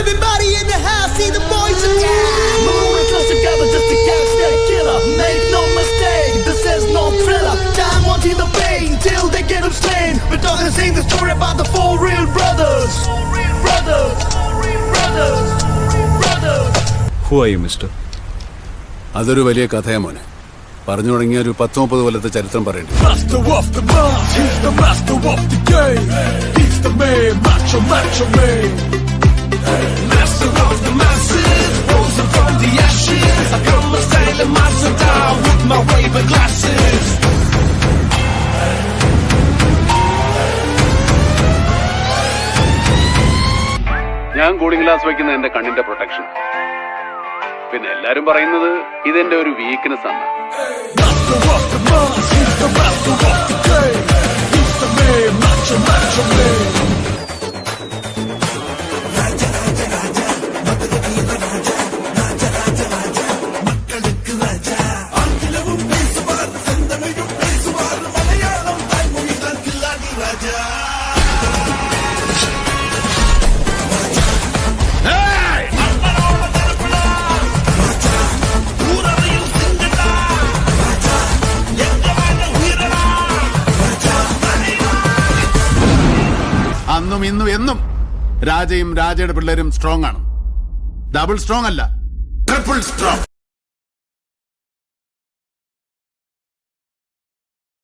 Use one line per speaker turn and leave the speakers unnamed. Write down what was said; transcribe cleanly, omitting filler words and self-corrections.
Everybody in the house, see the boys again.
Moving close together just to catch that killer. Make no mistake, this is no thriller. Time wanting the pain till they get him slain. We're talking, sing the story about the four real brothers. Brothers, brothers, brothers.
Who are you, mister? അതൊരു വലിയ കഥയാ മോനെ. പറഞ്ഞു തുടങ്ങിയ ഒരു 10-30 കൊല്ലത്തെ ചരിത്രം പറയണ്ടേ.
Master of the mass, he's the master of the game. He's the man, macho man. Master of the masses, rose from the ashes. I come a sailing master down with my Ray-Ban glasses.
ഞാൻ cooling glass വെക്കുന്ന എന്റെ കണ്ണിന്റെ protection. പിന്നെ എല്ലാരും പറയുന്നത് ഇതെന്റെ ഒരു weakness ആണ്.
Master of the mass, he's the master of the game. He's the man, macho man.
അന്നും ഇന്നും എന്നും രാജയും രാജയുടെ പിള്ളേരും സ്ട്രോങ് ആണ്. ഡബിൾ സ്ട്രോങ് അല്ല, ട്രിപ്പിൾ സ്ട്രോങ്.